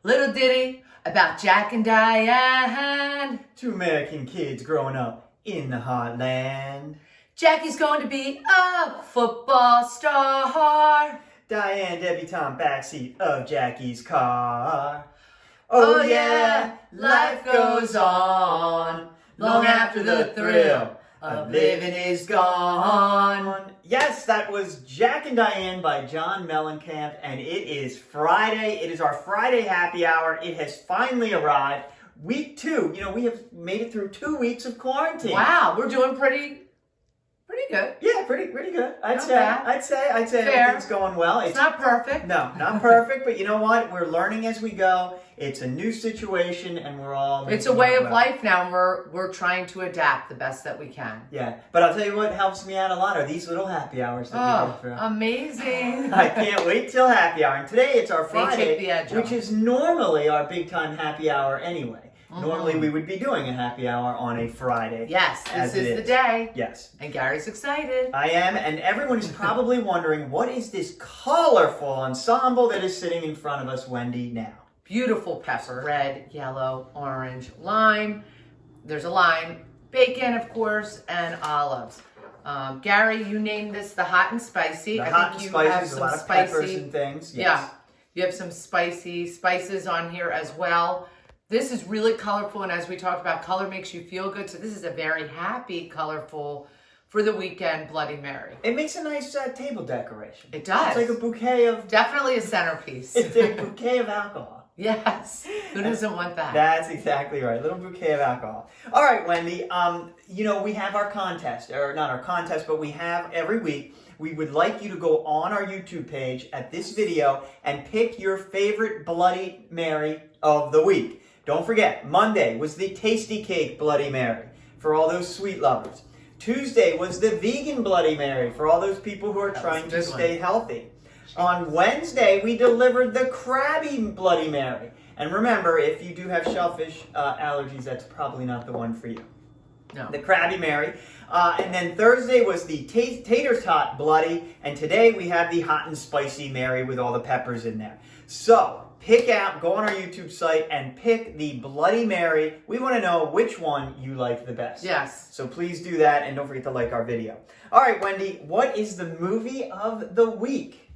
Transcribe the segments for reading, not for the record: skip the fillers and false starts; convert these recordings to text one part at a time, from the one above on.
Little ditty about Jack and Diane. Two American kids growing up in the heartland. Jackie's going to be a football star. Diane debutante backseat of Jackie's car. Oh yeah, life goes on long after the thrill of living is gone. Yes, that was Jack and Diane by John Mellencamp, and it is Friday. It is our Friday happy hour. It has finally arrived. Week 2. We have made it through 2 weeks of quarantine. Wow, we're doing pretty good. Yeah, pretty good. I'd say Fair. everything's going well. It's not perfect. No, not perfect, but you know what? We're learning as we go. It's a new situation, and we're all. It's a way of life now, and we're trying to adapt the best that we can. Yeah, but I'll tell you what helps me out a lot are these little happy hours that we go through. Amazing! I can't wait till happy hour, and today it's our They Friday, take the edge which off. is normally our big time happy hour anyway. Normally we would be doing a happy hour on a Friday. Yes, this is the day. Yes. And Gary's excited. I am, and everyone is probably wondering, what is this colorful ensemble that is sitting in front of us, Wendy, now? Beautiful pepper. Red, yellow, orange, lime. There's a lime. Bacon, of course, and olives. Gary, you named this the hot and spicy. The I hot think and you have spices, a some lot of spicy, peppers and things. Yes. Yeah, you have some spicy spices on here as well. This is really colorful, and as we talked about, color makes you feel good. So this is a very happy, colorful, for the weekend Bloody Mary. It makes a nice table decoration. It does. It's like a bouquet of... Definitely a centerpiece. It's a bouquet of alcohol. Yes. Who doesn't want that? That's exactly right. A little bouquet of alcohol. All right, Wendy. We have our contest, or not our contest, but we have every week. We would like you to go on our YouTube page at this video and pick your favorite Bloody Mary of the week. Don't forget, Monday was the Tasty Cake Bloody Mary for all those sweet lovers. Tuesday was the Vegan Bloody Mary for all those people who are trying to stay healthy. On Wednesday, we delivered the Krabby Bloody Mary. And remember, if you do have shellfish allergies, that's probably not the one for you. No. The Krabby Mary. And then Thursday was the Tater Tot Bloody. And today we have the Hot and Spicy Mary with all the peppers in there. So, go on our YouTube site and pick the Bloody Mary. We want to know which one you like the best. Yes. So please do that, and don't forget to like our video. All right, Wendy, what is the movie of the week?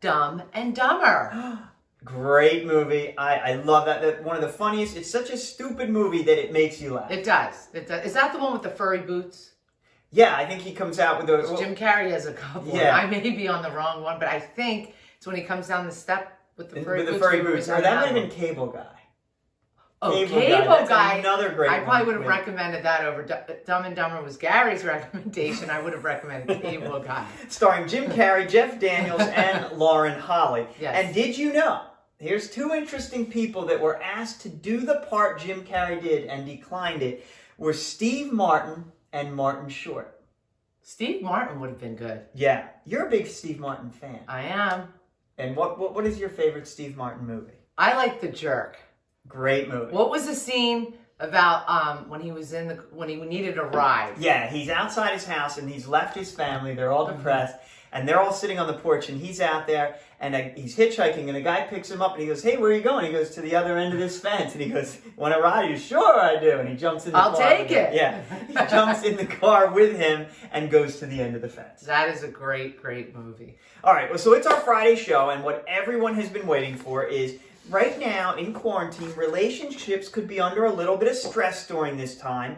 Dumb and Dumber. Great movie. I love that. That's one of the funniest. It's such a stupid movie that it makes you laugh. It does. It does. Is that the one with the furry boots? Yeah, I think he comes out with those. Jim Carrey has a couple. Yeah. I may be on the wrong one, but I think it's when he comes down the step with the furry boots. Or that might have been Cable Guy. Oh, Cable Cable Guy. Guy. Another great I probably one. would have recommended that over Dumb and Dumber was Gary's recommendation. I would have recommended Cable Guy. Starring Jim Carrey, Jeff Daniels, and Lauren Holly. Yes. And did you know, here's 2 interesting people that were asked to do the part Jim Carrey did and declined it, were Steve Martin and Martin Short. Steve Martin would have been good. Yeah. You're a big Steve Martin fan. I am. And what is your favorite Steve Martin movie? I like The Jerk. Great movie. What was the scene about when he was when he needed a ride? Yeah, he's outside his house and he's left his family. They're all depressed and they're all sitting on the porch and he's out there and he's hitchhiking and a guy picks him up and he goes, "Hey, where are you going?" He goes, "To the other end of this fence." And he goes, "Want to ride?" He goes, "Sure, I do." And he jumps in the car. I'll take it. Yeah, he jumps in the car with him and goes to the end of the fence. That is a great, great movie. All right, well, so it's our Friday show, and what everyone has been waiting for is, right now in quarantine, relationships could be under a little bit of stress during this time.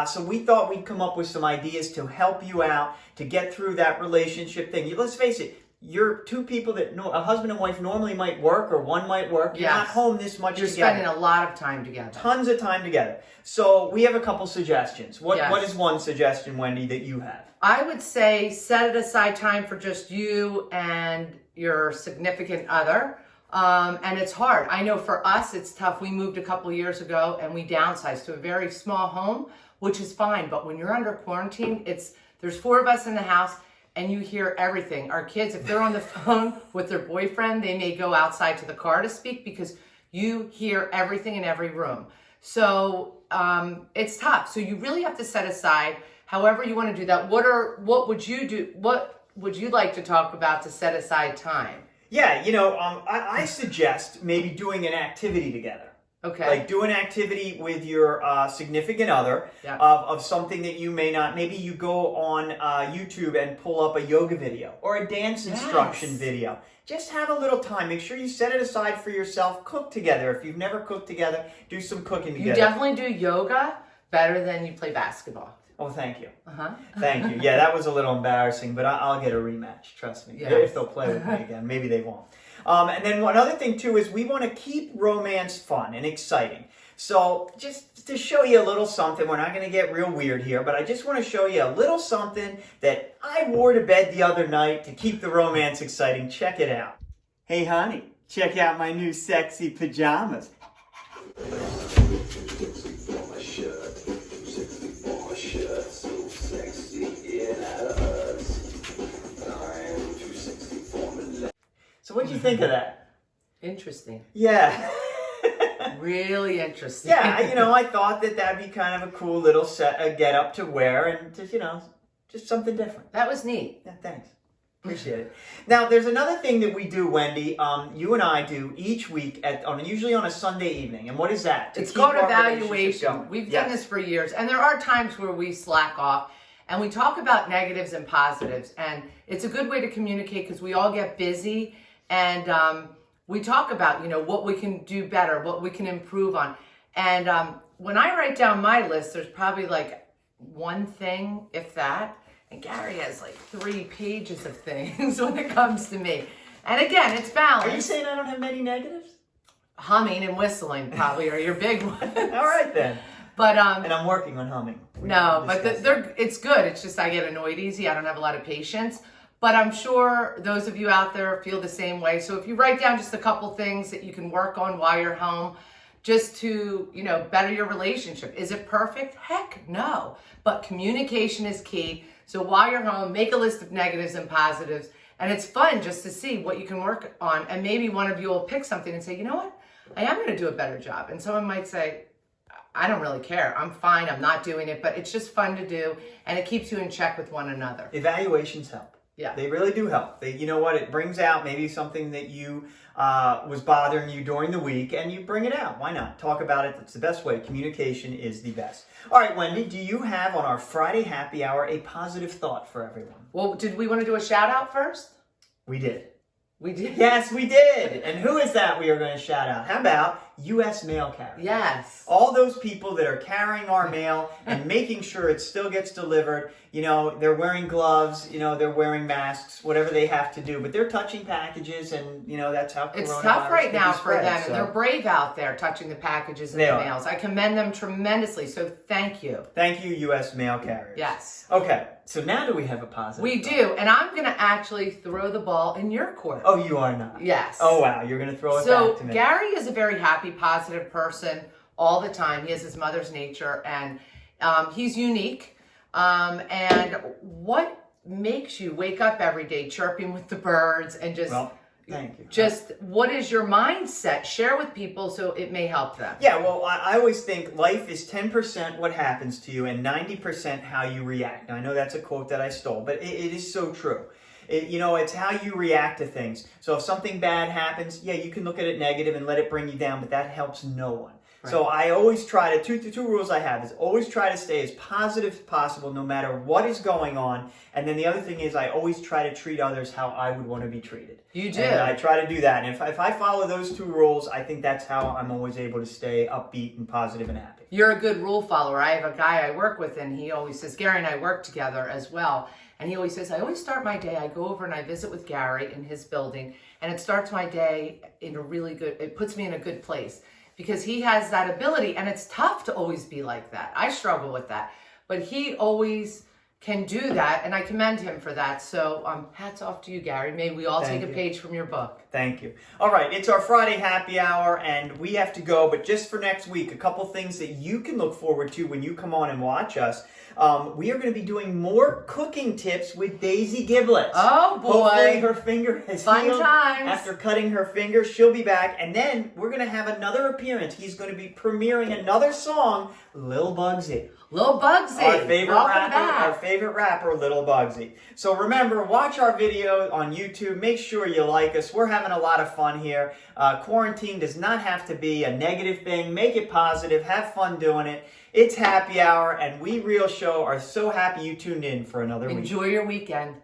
So we thought we'd come up with some ideas to help you out to get through that relationship thing. Let's face it, you're 2 people that a husband and wife normally might work, or one might work. You're not home this much You're together. spending a lot of time together. Tons of time together. So we have a couple suggestions. What is one suggestion, Wendy, that you have? I would say set aside time for just you and your significant other. And it's hard. I know for us, it's tough. We moved a couple years ago and we downsized to a very small home, which is fine. But when you're under quarantine, there's 4 of us in the house and you hear everything. Our kids, if they're on the phone with their boyfriend, they may go outside to the car to speak because you hear everything in every room. So it's tough. So you really have to set aside however you want to do that. What would you do? What would you like to talk about to set aside time? Yeah, I suggest maybe doing an activity together. Okay. Like do an activity with your significant other Yeah. of something that you may not. Maybe you go on YouTube and pull up a yoga video or a dance instruction video. Just have a little time. Make sure you set it aside for yourself. Cook together. If you've never cooked together, do some cooking together. You definitely do yoga better than you play basketball. Oh, thank you. Uh-huh. Thank you. Yeah, that was a little embarrassing, but I'll get a rematch. Trust me. Yes. If they'll play with me again. Maybe they won't. And then one other thing, too, is we want to keep romance fun and exciting. So just to show you a little something, we're not going to get real weird here, but I just want to show you a little something that I wore to bed the other night to keep the romance exciting. Check it out. Hey, honey, check out my new sexy pajamas. So what'd you think of that? Interesting. Yeah. Really interesting. Yeah, I thought that'd be kind of a cool little get up to wear and just, just something different. That was neat. Yeah, thanks. Appreciate it. Now, there's another thing that we do, Wendy. You and I do each week usually on a Sunday evening. And what is that? It's called evaluation. We've done this for years. And there are times where we slack off and we talk about negatives and positives. And it's a good way to communicate because we all get busy. And we talk about, what we can do better, what we can improve on. And when I write down my list, there's probably like one thing, if that. And Gary has like 3 pages of things when it comes to me. And again, it's balanced. Are you saying I don't have many negatives? Humming and whistling probably are your big ones. All right then. But and I'm working on humming. It's good. It's just I get annoyed easy. I don't have a lot of patience. But I'm sure those of you out there feel the same way. So if you write down just a couple things that you can work on while you're home, just to, better your relationship. Is it perfect? Heck no. But communication is key. So while you're home, make a list of negatives and positives. And it's fun just to see what you can work on. And maybe one of you will pick something and say, you know what? I am going to do a better job. And someone might say, I don't really care. I'm fine. I'm not doing it. But it's just fun to do. And it keeps you in check with one another. Evaluations help. Yeah. They really do help. You know what? It brings out maybe something that you was bothering you during the week, and you bring it out. Why not? Talk about it. That's the best way. Communication is the best. All right, Wendy, do you have on our Friday happy hour a positive thought for everyone? Well, did we want to do a shout out first? We did. We did? Yes, we did. And who is that we are going to shout out? How about U.S. mail carriers? Yes. All those people that are carrying our mail and making sure it still gets delivered. They're wearing gloves, they're wearing masks, whatever they have to do. But they're touching packages and, that's how coronavirus It's tough right now for them. So. And they're brave out there touching the packages and the mails. I commend them tremendously. So thank you. Thank you, U.S. mail carriers. Yes. Okay. So now do we have a positive We thought? do. And I'm going to actually throw the ball in your court. Oh, you are not? Yes. Oh, wow. You're going to throw it back to me. So Gary is a very happy, positive person all the time. He has his mother's nature and he's unique. And what makes you wake up every day chirping with the birds and just... Well, thank you. Just what is your mindset? Share with people so it may help them. Yeah, well, I always think life is 10% what happens to you and 90% how you react. Now, I know that's a quote that I stole, but it is so true. It's how you react to things. So if something bad happens, yeah, you can look at it negative and let it bring you down, but that helps no one. Right. So I always try to, two rules I have is always try to stay as positive as possible no matter what is going on. And then the other thing is I always try to treat others how I would want to be treated. You do. And I try to do that. And if I follow those 2 rules, I think that's how I'm always able to stay upbeat and positive and happy. You're a good rule follower. I have a guy I work with and he always says, Gary and I work together as well. And he always says, I always start my day, I go over and I visit with Gary in his building. And it starts my day in it puts me in a good place. Because he has that ability, and it's tough to always be like that. I struggle with that. But he always can do that, and I commend him for that. So hats off to you, Gary. May we all take a page from your book. Thank you. All right, it's our Friday happy hour, and we have to go. But just for next week, a couple things that you can look forward to when you come on and watch us. We are going to be doing more cooking tips with Daisy Giblets. Oh, boy. Hopefully her finger has healed times. after cutting her finger. She'll be back. And then we're going to have another appearance. He's going to be premiering another song, Lil Bugsy. Lil Bugsy. Our favorite rapper, Little Bugsy. So remember, watch our video on YouTube. Make sure you like us. We're having a lot of fun here. Quarantine does not have to be a negative thing. Make it positive. Have fun doing it. It's happy hour, and we Real Show are so happy you tuned in for another week. Enjoy your weekend.